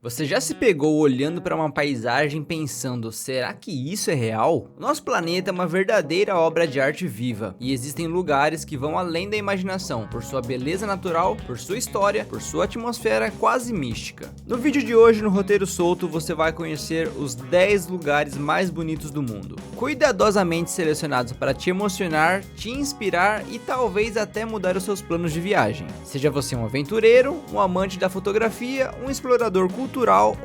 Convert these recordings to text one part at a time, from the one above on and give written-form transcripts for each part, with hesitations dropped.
Você já se pegou olhando para uma paisagem pensando, será que isso é real? O nosso planeta é uma verdadeira obra de arte viva, e existem lugares que vão além da imaginação, por sua beleza natural, por sua história, por sua atmosfera quase mística. No vídeo de hoje, no Roteiro Solto, você vai conhecer os 10 lugares mais bonitos do mundo, cuidadosamente selecionados para te emocionar, te inspirar e talvez até mudar os seus planos de viagem. Seja você um aventureiro, um amante da fotografia, um explorador cultural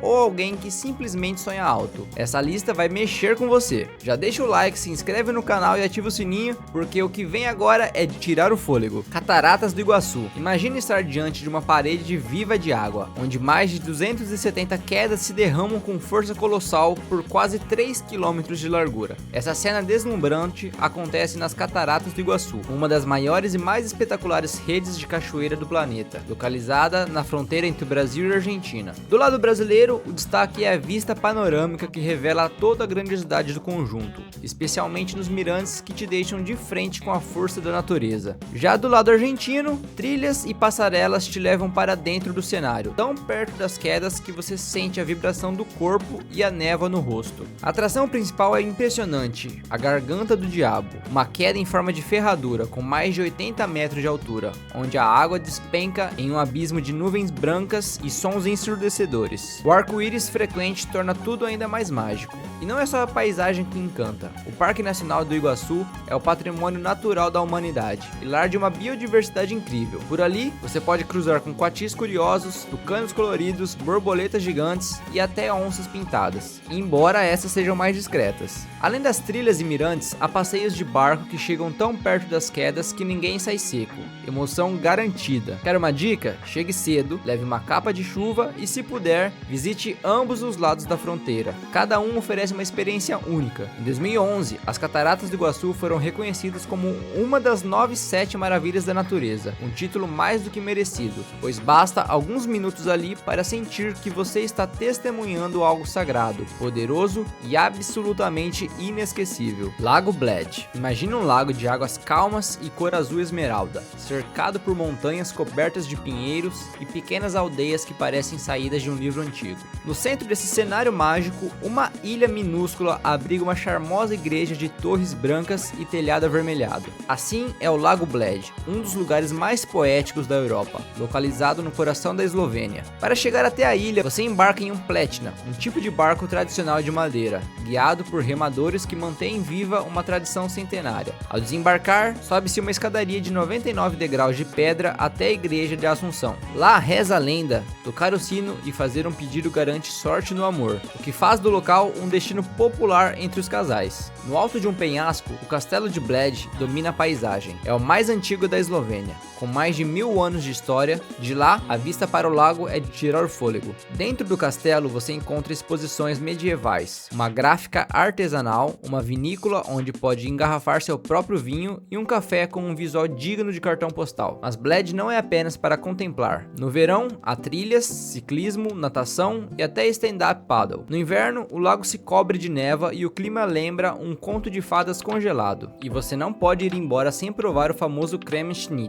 ou alguém que simplesmente sonha alto. Essa lista vai mexer com você. Já deixa o like, se inscreve no canal e ativa o sininho, porque o que vem agora é de tirar o fôlego. Cataratas do Iguaçu. Imagine estar diante de uma parede viva de água, onde mais de 270 quedas se derramam com força colossal por quase 3 km de largura. Essa cena deslumbrante acontece nas Cataratas do Iguaçu, uma das maiores e mais espetaculares redes de cachoeira do planeta, localizada na fronteira entre o Brasil e a Argentina. Do lado brasileiro, o destaque é a vista panorâmica que revela toda a grandiosidade do conjunto, especialmente nos mirantes que te deixam de frente com a força da natureza. Já do lado argentino, trilhas e passarelas te levam para dentro do cenário, tão perto das quedas que você sente a vibração do corpo e a névoa no rosto. A atração principal é impressionante, a Garganta do Diabo, uma queda em forma de ferradura com mais de 80 metros de altura, onde a água despenca em um abismo de nuvens brancas e sons ensurdecedores. O arco-íris frequente torna tudo ainda mais mágico. E não é só a paisagem que encanta. O Parque Nacional do Iguaçu é o patrimônio natural da humanidade e lar de uma biodiversidade incrível. Por ali, você pode cruzar com coatis curiosos, tucanos coloridos, borboletas gigantes e até onças pintadas, embora essas sejam mais discretas. Além das trilhas e mirantes, há passeios de barco que chegam tão perto das quedas que ninguém sai seco. Emoção garantida. Quer uma dica? Chegue cedo, leve uma capa de chuva e, se puder, visite ambos os lados da fronteira. Cada um oferece uma experiência única. Em 2011, as Cataratas do Iguaçu foram reconhecidas como uma das 7 maravilhas da natureza, um título mais do que merecido, pois basta alguns minutos ali para sentir que você está testemunhando algo sagrado, poderoso e absolutamente inesquecível. Lago Bled. Imagine um lago de águas calmas e cor azul esmeralda, cercado por montanhas cobertas de pinheiros e pequenas aldeias que parecem saídas de um livro antigo. No centro desse cenário mágico, uma ilha minúscula abriga uma charmosa igreja de torres brancas e telhado avermelhado. Assim é o Lago Bled, um dos lugares mais poéticos da Europa, localizado no coração da Eslovênia. Para chegar até a ilha, você embarca em um pletna, um tipo de barco tradicional de madeira, guiado por remadores que mantêm viva uma tradição centenária. Ao desembarcar, sobe-se uma escadaria de 99 degraus de pedra até a igreja de Assunção. Lá reza a lenda, tocar o sino e fazer um pedido garante sorte no amor, o que faz do local um destino popular entre os casais. No alto de um penhasco, o castelo de Bled domina a paisagem. É o mais antigo da Eslovênia, com mais de 1000 anos de história. De lá, a vista para o lago é de tirar o fôlego. Dentro do castelo você encontra exposições medievais, uma gráfica artesanal, uma vinícola onde pode engarrafar seu próprio vinho e um café com um visual digno de cartão postal. Mas Bled não é apenas para contemplar. No verão, há trilhas, ciclismo, natação e até stand-up paddle. No inverno, o lago se cobre de neva e o clima lembra um conto de fadas congelado. E você não pode ir embora sem provar o famoso creme schnitz.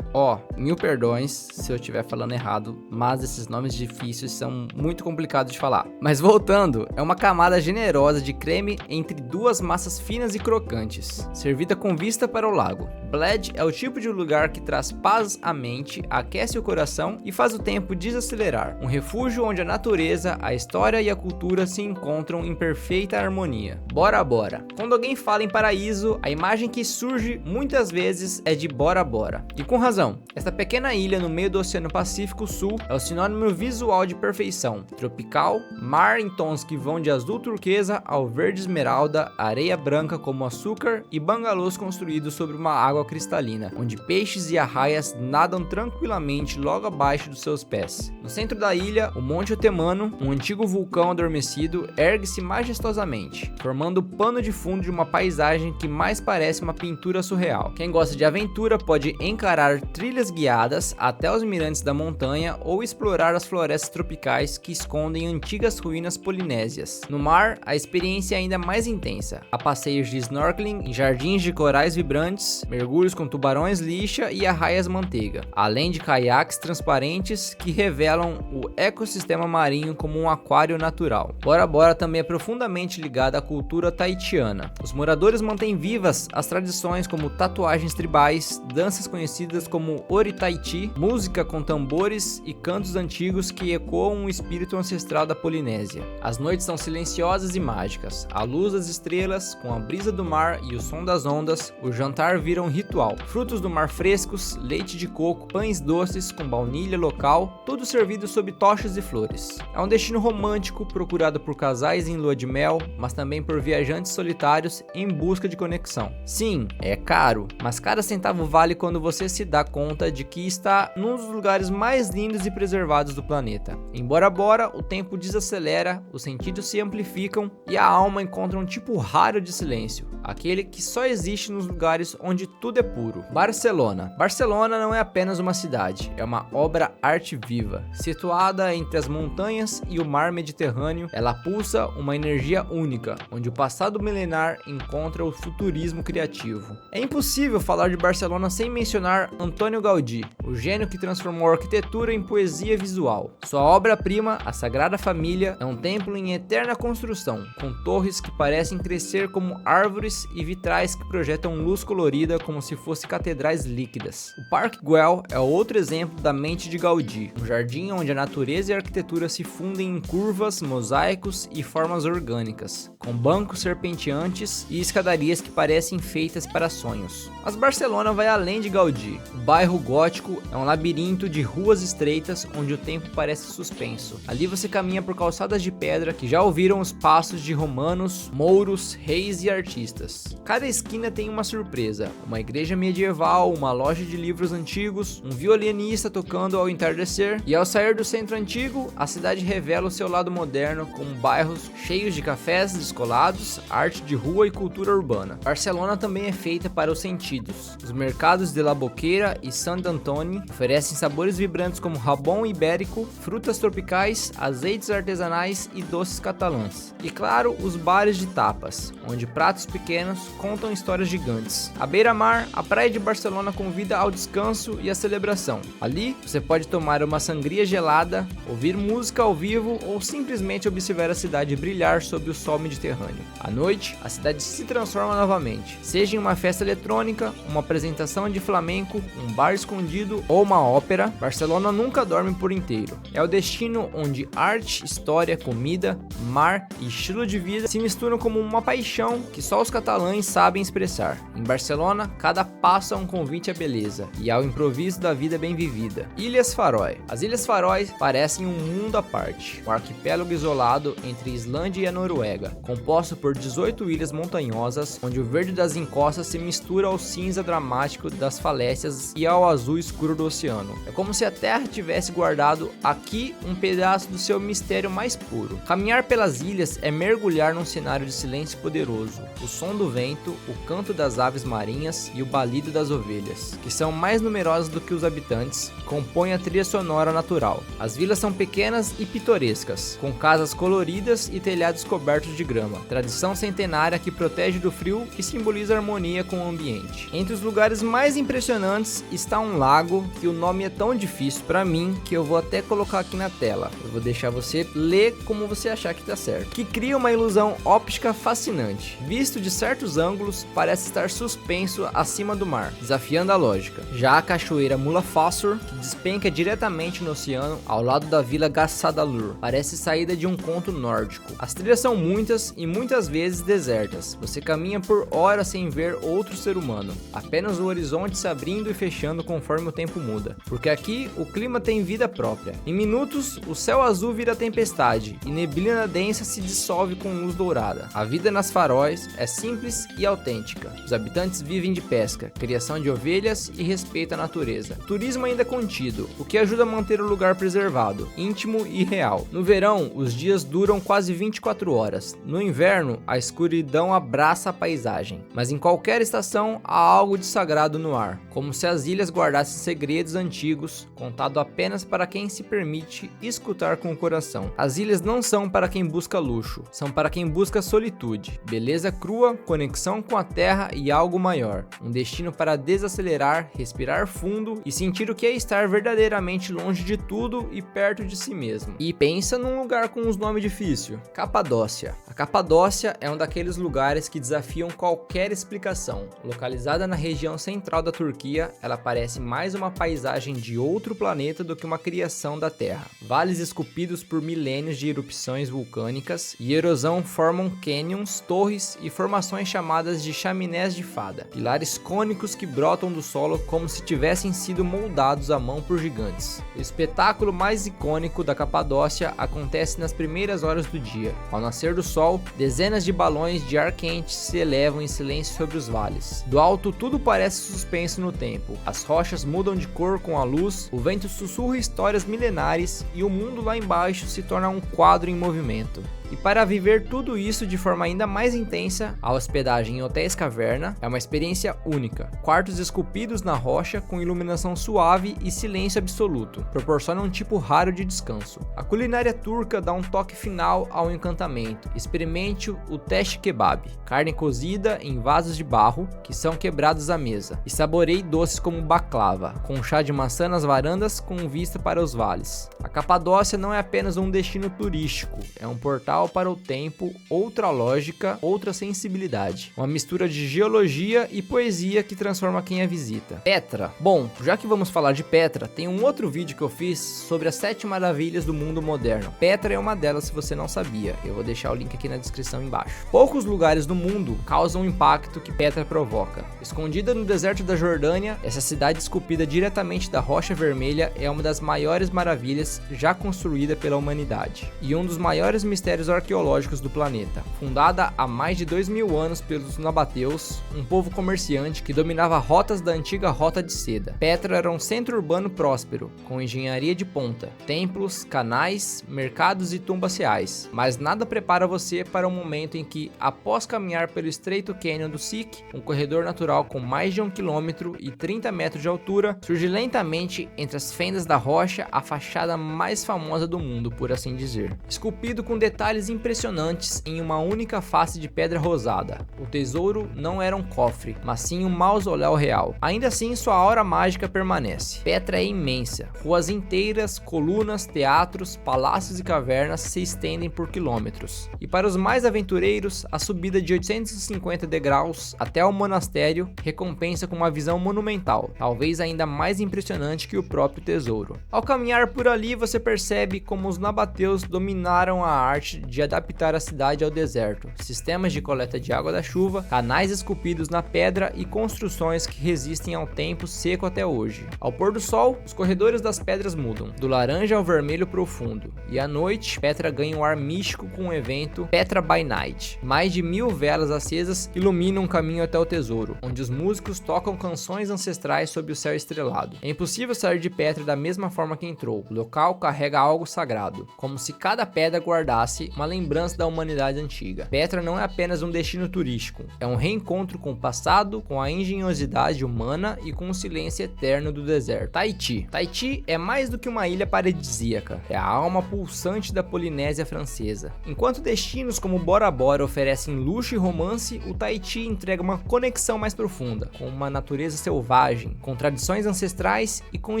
Mil perdões se eu estiver falando errado, mas esses nomes difíceis são muito complicados de falar. Mas voltando, é uma camada generosa de creme entre duas massas finas e crocantes, servida com vista para o lago. Bled é o tipo de lugar que traz paz à mente, aquece o coração e faz o tempo desacelerar. Um refúgio onde a natureza, a história e a cultura se encontram em perfeita harmonia. Bora Bora. Quando alguém fala em paraíso, a imagem que surge muitas vezes é de Bora Bora. E com razão. Esta pequena ilha no meio do Oceano Pacífico Sul é o sinônimo visual de perfeição. Tropical, mar em tons que vão de azul turquesa ao verde esmeralda, areia branca como açúcar e bangalôs construídos sobre uma água cristalina, onde peixes e arraias nadam tranquilamente logo abaixo dos seus pés. No centro da ilha, o Monte Otemano, um antigo vulcão adormecido, ergue-se majestosamente, formando o pano de fundo de uma paisagem que mais parece uma pintura surreal. Quem gosta de aventura pode encarar trilhas guiadas até os mirantes da montanha ou explorar as florestas tropicais que escondem antigas ruínas polinésias. No mar, a experiência é ainda mais intensa. Há passeios de snorkeling em jardins de corais vibrantes, mergulhos com tubarões lixa e arraias manteiga, além de caiaques transparentes que revelam o ecossistema ecossistema marinho como um aquário natural. Bora Bora também é profundamente ligada à cultura tahitiana. Os moradores mantêm vivas as tradições como tatuagens tribais, danças conhecidas como Ori Tahiti, música com tambores e cantos antigos que ecoam o espírito ancestral da Polinésia. As noites são silenciosas e mágicas. À luz das estrelas, com a brisa do mar e o som das ondas, o jantar vira um ritual. Frutos do mar frescos, leite de coco, pães doces com baunilha local, tudo servido sob tochas e flores. É um destino romântico procurado por casais em lua de mel, mas também por viajantes solitários em busca de conexão. Sim, é caro, mas cada centavo vale quando você se dá conta de que está num dos lugares mais lindos e preservados do planeta. Em Bora Bora, o tempo desacelera, os sentidos se amplificam e a alma encontra um tipo raro de silêncio, aquele que só existe nos lugares onde tudo é puro. Barcelona. Barcelona não é apenas uma cidade, é uma obra arte viva. Situada entre as montanhas e o mar Mediterrâneo, ela pulsa uma energia única, onde o passado milenar encontra o futurismo criativo. É impossível falar de Barcelona sem mencionar Antônio Gaudí, o gênio que transformou a arquitetura em poesia visual. Sua obra-prima, a Sagrada Família, é um templo em eterna construção, com torres que parecem crescer como árvores e vitrais que projetam luz colorida como se fossem catedrais líquidas. O Parque Güell é outro exemplo da mente de Gaudí, um jardim onde a natureza e a arquitetura se fundem em curvas, mosaicos e formas orgânicas, com bancos serpenteantes e escadarias que parecem feitas para sonhos. Mas Barcelona vai além de Gaudí. O bairro gótico é um labirinto de ruas estreitas onde o tempo parece suspenso. Ali você caminha por calçadas de pedra que já ouviram os passos de romanos, mouros, reis e artistas. Cada esquina tem uma surpresa, uma igreja medieval, uma loja de livros antigos, um violinista tocando ao entardecer, e ao sair do centro antigo, a cidade revela o seu lado moderno, com bairros cheios de cafés descolados, arte de rua e cultura urbana. Barcelona também é feita para os sentidos. Os mercados de La Boqueira e Sant Antoni oferecem sabores vibrantes como rabon ibérico, frutas tropicais, azeites artesanais e doces catalãs. E claro, os bares de tapas, onde pratos pequenos contam histórias gigantes. À beira-mar, a praia de Barcelona convida ao descanso e à celebração. Ali, você pode tomar uma sangria gelada, ouvir música ao vivo ou simplesmente observar a cidade brilhar sob o sol mediterrâneo. À noite, a cidade se transforma novamente, seja em uma festa eletrônica, uma apresentação de flamenco, um bar escondido ou uma ópera. Barcelona nunca dorme por inteiro. É o destino onde arte, história, comida, mar e estilo de vida se misturam como uma paixão que só os catalães sabem expressar. Em Barcelona, cada passo é um convite à beleza e ao improviso da vida bem vivida. Ilhas Faroe. As Ilhas Faroe parecem um mundo à parte, um arquipélago isolado entre a Islândia e a Noruega, composto por 18 ilhas montanhosas, onde o verde das encostas se mistura ao cinza dramático das falésias e ao azul escuro do oceano. É como se a Terra tivesse guardado aqui um pedaço do seu mistério mais puro. Caminhar pelas ilhas é mergulhar num cenário de silêncio poderoso. O som do vento, o canto das aves marinhas e o balido das ovelhas, que são mais numerosas do que os habitantes, compõem a trilha sonora natural. As vilas são pequenas e pitorescas, com casas coloridas e telhados cobertos de grama, tradição centenária que protege do frio e simboliza harmonia com o ambiente. Entre os lugares mais impressionantes está um lago que o nome é tão difícil para mim que eu vou até colocar aqui na tela. Eu vou deixar você ler como você achar que tá certo. Que cria uma ilusão óptica fascinante. Visto de certos ângulos, parece estar suspenso acima do mar, desafiando a lógica. Já a cachoeira Mula Fossur, que despenca diretamente no oceano ao lado da vila Gassadalur, parece saída de um conto nórdico. As trilhas são muitas e muitas vezes desertas. Você caminha por horas sem ver outro ser humano, apenas o horizonte se abrindo e fechando conforme o tempo muda, porque aqui o clima tem vida própria. Em minutos, o céu azul vira tempestade e neblina densa se dissolve com luz dourada. A vida nas Faróis é simples e autêntica. Os habitantes vivem de pesca, criação de ovelhas e respeito à natureza. Turismo ainda contido, o que ajuda a manter o lugar preservado, íntimo e real. No verão, os dias duram quase 24 horas. No inverno, a escuridão abraça a paisagem. Mas em qualquer estação, há algo de sagrado no ar, como se as ilhas guardassem segredos antigos, contado apenas para quem se permite escutar com o coração. As ilhas não são para quem busca luxo, são para quem busca solitude, beleza crua, conexão com a terra e algo maior. Um destino para desacelerar, respirar fundo e sentir o que é estar verdadeiramente longe de tudo e perto de si mesmo. E pensa num lugar com uns nomes difíceis. Capadócia. A Capadócia é um daqueles lugares que desafiam qualquer explicação. Localizada na região central da Turquia, ela parece mais uma paisagem de outro planeta do que uma criação da Terra. Vales esculpidos por milênios de erupções vulcânicas e erosão formam cânions, torres e formações chamadas de chaminés de fada. Pilares cônicos que brotam do solo como se tivessem sido moldados à mão por gigantes. O espetáculo mais icônico da Capadócia acontece nas primeiras horas do dia. Ao nascer do sol, dezenas de balões de ar quente se elevam em silêncio sobre os vales. Do alto, tudo parece suspenso no tempo. As rochas mudam de cor com a luz, o vento sussurra histórias milenares e o mundo lá embaixo se torna um quadro em movimento. E para viver tudo isso de forma ainda mais intensa, a hospedagem em hotéis caverna é uma experiência única. Quartos esculpidos na rocha com iluminação suave e silêncio absoluto, proporcionam um tipo raro de descanso. A culinária turca dá um toque final ao encantamento. Experimente o tesh kebab, carne cozida em vasos de barro que são quebrados à mesa. E saboreie doces como baklava, com chá de maçã nas varandas com vista para os vales. A Capadócia não é apenas um destino turístico, é um portal para o tempo, outra lógica, outra sensibilidade. Uma mistura de geologia e poesia que transforma quem a visita. Petra. Bom, já que vamos falar de Petra, tem um outro vídeo que eu fiz sobre as 7 maravilhas do mundo moderno. Petra é uma delas se você não sabia. Eu vou deixar o link aqui na descrição embaixo. Poucos lugares do mundo causam o impacto que Petra provoca. Escondida no deserto da Jordânia, essa cidade esculpida diretamente da rocha vermelha é uma das maiores maravilhas já construída pela humanidade. E um dos maiores mistérios arqueológicos do planeta. Fundada há mais de 2000 anos pelos nabateus, um povo comerciante que dominava rotas da antiga Rota de Seda. Petra era um centro urbano próspero, com engenharia de ponta, templos, canais, mercados e tumbas reais. Mas nada prepara você para o momento em que, após caminhar pelo estreito cânion do Sikh, um corredor natural com mais de 1 km e 30 metros de altura, surge lentamente entre as fendas da rocha a fachada mais famosa do mundo, por assim dizer. Esculpido com detalhes impressionantes em uma única face de pedra rosada. O tesouro não era um cofre, mas sim um mausoléu real. Ainda assim, sua aura mágica permanece. Petra é imensa. Ruas inteiras, colunas, teatros, palácios e cavernas se estendem por quilômetros. E para os mais aventureiros, a subida de 850 degraus até o monastério recompensa com uma visão monumental, talvez ainda mais impressionante que o próprio tesouro. Ao caminhar por ali, você percebe como os nabateus dominaram a arte de adaptar a cidade ao deserto, sistemas de coleta de água da chuva, canais esculpidos na pedra e construções que resistem ao tempo seco até hoje. Ao pôr do sol, os corredores das pedras mudam, do laranja ao vermelho profundo, e à noite, Petra ganha um ar místico com o evento Petra by Night. Mais de 1000 velas acesas iluminam um caminho até o tesouro, onde os músicos tocam canções ancestrais sob o céu estrelado. É impossível sair de Petra da mesma forma que entrou. O local carrega algo sagrado, como se cada pedra guardasse uma lembrança da humanidade antiga. Petra não é apenas um destino turístico, é um reencontro com o passado, com a engenhosidade humana e com o silêncio eterno do deserto. Tahiti. Tahiti é mais do que uma ilha paradisíaca, é a alma pulsante da Polinésia Francesa. Enquanto destinos como Bora Bora oferecem luxo e romance, o Tahiti entrega uma conexão mais profunda, com uma natureza selvagem, com tradições ancestrais e com a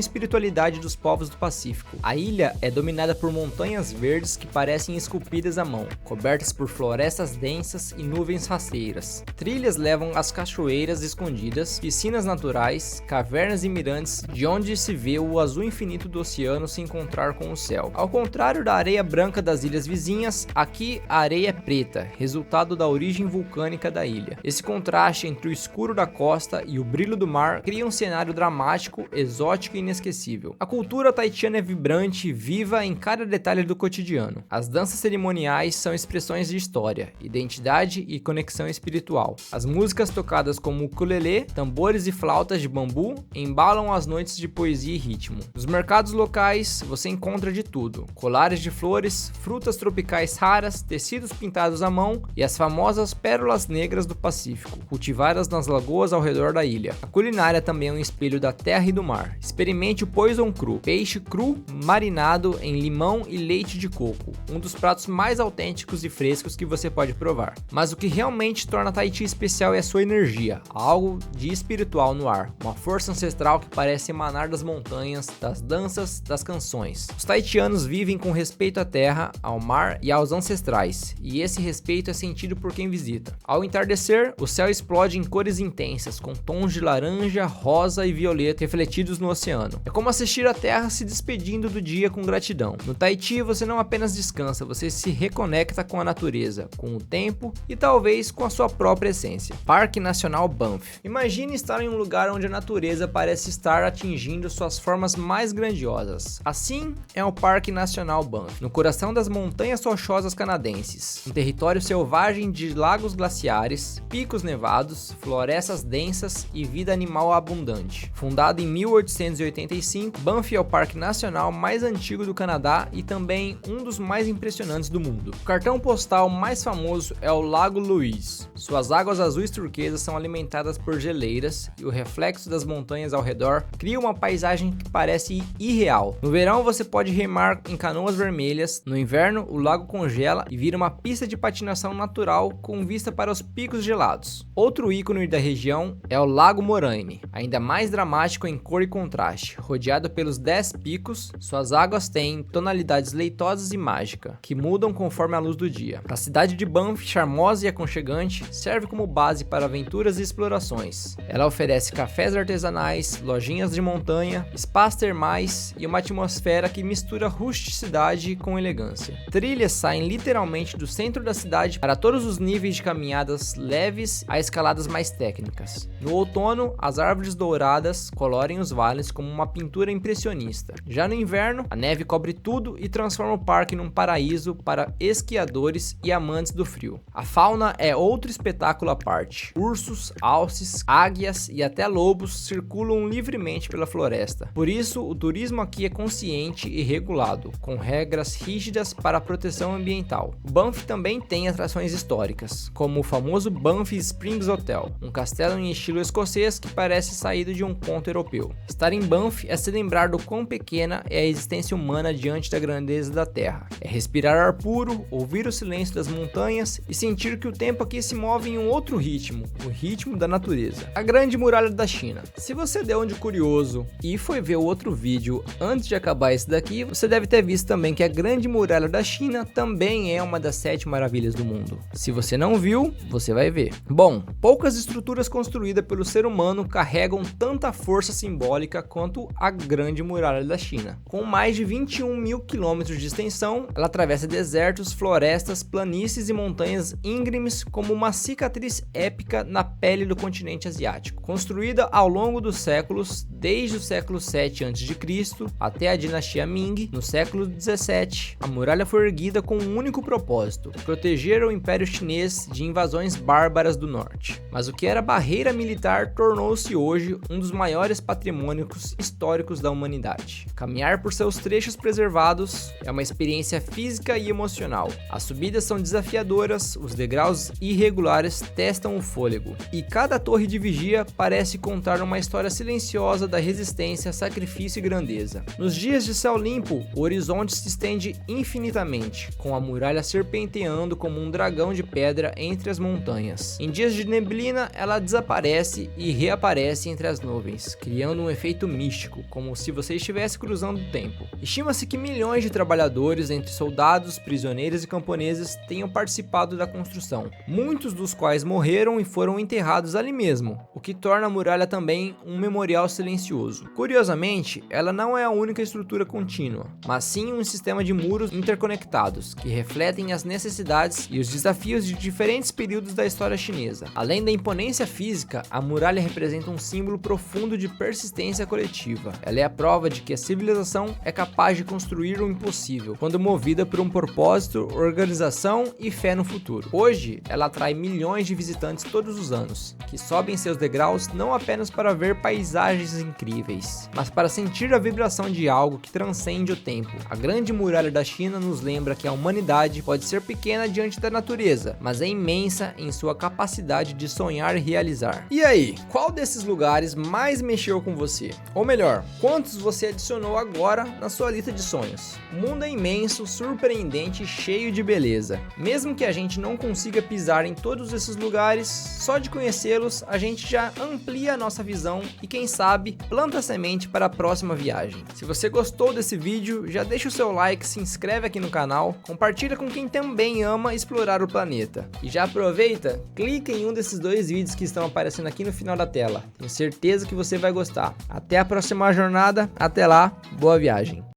espiritualidade dos povos do Pacífico. A ilha é dominada por montanhas verdes que parecem esculpidas à mão, cobertas por florestas densas e nuvens rasteiras. Trilhas levam às cachoeiras escondidas, piscinas naturais, cavernas e mirantes, de onde se vê o azul infinito do oceano se encontrar com o céu. Ao contrário da areia branca das ilhas vizinhas, aqui a areia é preta, resultado da origem vulcânica da ilha. Esse contraste entre o escuro da costa e o brilho do mar cria um cenário dramático, exótico e inesquecível. A cultura tahitiana é vibrante e viva em cada detalhe do cotidiano. As danças cerimoniais são expressões de história, identidade e conexão espiritual. As músicas tocadas como ukulele, tambores e flautas de bambu embalam as noites de poesia e ritmo. Nos mercados locais você encontra de tudo: colares de flores, frutas tropicais raras, tecidos pintados à mão e as famosas pérolas negras do Pacífico, cultivadas nas lagoas ao redor da ilha. A culinária também é um espelho da terra e do mar. Experimente o poison cru, peixe cru marinado em limão e leite de coco, um dos pratos mais mais autênticos e frescos que você pode provar. Mas o que realmente torna Tahiti especial é a sua energia, algo de espiritual no ar, uma força ancestral que parece emanar das montanhas, das danças, das canções. Os tahitianos vivem com respeito à terra, ao mar e aos ancestrais, e esse respeito é sentido por quem visita. Ao entardecer, o céu explode em cores intensas, com tons de laranja, rosa e violeta refletidos no oceano. É como assistir a terra se despedindo do dia com gratidão. No Tahiti, você não apenas descansa, você se reconecta com a natureza, com o tempo e talvez com a sua própria essência. Parque Nacional Banff. Imagine estar em um lugar onde a natureza parece estar atingindo suas formas mais grandiosas. Assim é o Parque Nacional Banff, no coração das montanhas rochosas canadenses. Um território selvagem de lagos glaciares, picos nevados, florestas densas e vida animal abundante. Fundado em 1885, Banff é o parque nacional mais antigo do Canadá e também um dos mais impressionantes do mundo. O cartão postal mais famoso é o Lago Louise. Suas águas azuis turquesas são alimentadas por geleiras e o reflexo das montanhas ao redor cria uma paisagem que parece irreal. No verão você pode remar em canoas vermelhas, no inverno o lago congela e vira uma pista de patinação natural com vista para os picos gelados. Outro ícone da região é o Lago Moraine, ainda mais dramático em cor e contraste. Rodeado pelos 10 picos, suas águas têm tonalidades leitosas e mágica, que mudam conforme a luz do dia. A cidade de Banff, charmosa e aconchegante, serve como base para aventuras e explorações. Ela oferece cafés artesanais, lojinhas de montanha, spas termais e uma atmosfera que mistura rusticidade com elegância. Trilhas saem literalmente do centro da cidade para todos os níveis de caminhadas leves a escaladas mais técnicas. No outono, as árvores douradas colorem os vales como uma pintura impressionista. Já no inverno, a neve cobre tudo e transforma o parque num paraíso para esquiadores e amantes do frio. A fauna é outro espetáculo à parte. Ursos, alces, águias e até lobos circulam livremente pela floresta. Por isso, o turismo aqui é consciente e regulado, com regras rígidas para a proteção ambiental. O Banff também tem atrações históricas, como o famoso Banff Springs Hotel, um castelo em estilo escocês que parece saído de um conto europeu. Estar em Banff é se lembrar do quão pequena é a existência humana diante da grandeza da Terra. É respirar ar puro, ouvir o silêncio das montanhas e sentir que o tempo aqui se move em um outro ritmo, o ritmo da natureza. A Grande Muralha da China. Se você deu de curioso e foi ver o outro vídeo antes de acabar esse daqui, você deve ter visto também que a Grande Muralha da China também é uma das 7 maravilhas do mundo. Se você não viu, você vai ver. Bom, poucas estruturas construídas pelo ser humano carregam tanta força simbólica quanto a Grande Muralha da China. Com mais de 21 mil quilômetros de extensão, ela atravessa desertos, florestas, planícies e montanhas íngremes como uma cicatriz épica na pele do continente asiático. Construída ao longo dos séculos, desde o século 7 a.C. até a dinastia Ming, no século 17, a muralha foi erguida com um único propósito: proteger o Império Chinês de invasões bárbaras do norte. Mas o que era barreira militar tornou-se hoje um dos maiores patrimônios históricos da humanidade. Caminhar por seus trechos preservados é uma experiência física e emocional. As subidas são desafiadoras, os degraus irregulares testam o fôlego, e cada torre de vigia parece contar uma história silenciosa da resistência, sacrifício e grandeza. Nos dias de céu limpo, o horizonte se estende infinitamente, com a muralha serpenteando como um dragão de pedra entre as montanhas. Em dias de neblina, ela desaparece e reaparece entre as nuvens, criando um efeito místico, como se você estivesse cruzando o tempo. Estima-se que milhões de trabalhadores, entre soldados, prisioneiros e camponeses, tenham participado da construção, muitos dos quais morreram e foram enterrados ali mesmo, o que torna a muralha também um memorial silencioso. Curiosamente, ela não é a única estrutura contínua, mas sim um sistema de muros interconectados, que refletem as necessidades e os desafios de diferentes períodos da história chinesa. Além da imponência física, a muralha representa um símbolo profundo de persistência coletiva. Ela é a prova de que a civilização é capaz de construir o impossível, quando movida por um propósito, organização e fé no futuro. Hoje, ela atrai milhões de visitantes todos os anos, que sobem seus degraus não apenas para ver paisagens incríveis, mas para sentir a vibração de algo que transcende o tempo. A Grande Muralha da China nos lembra que a humanidade pode ser pequena diante da natureza, mas é imensa em sua capacidade de sonhar e realizar. E aí, qual desses lugares mais mexeu com você? Ou melhor, quantos você adicionou agora na sua lista de sonhos? O mundo é imenso, surpreendente realmente cheio de beleza. Mesmo que a gente não consiga pisar em todos esses lugares, só de conhecê-los a gente já amplia a nossa visão e quem sabe planta a semente para a próxima viagem. Se você gostou desse vídeo, já deixa o seu like, se inscreve aqui no canal, compartilha com quem também ama explorar o planeta. E já aproveita, clica em um desses 2 vídeos que estão aparecendo aqui no final da tela. Tenho certeza que você vai gostar. Até a próxima jornada, até lá, boa viagem!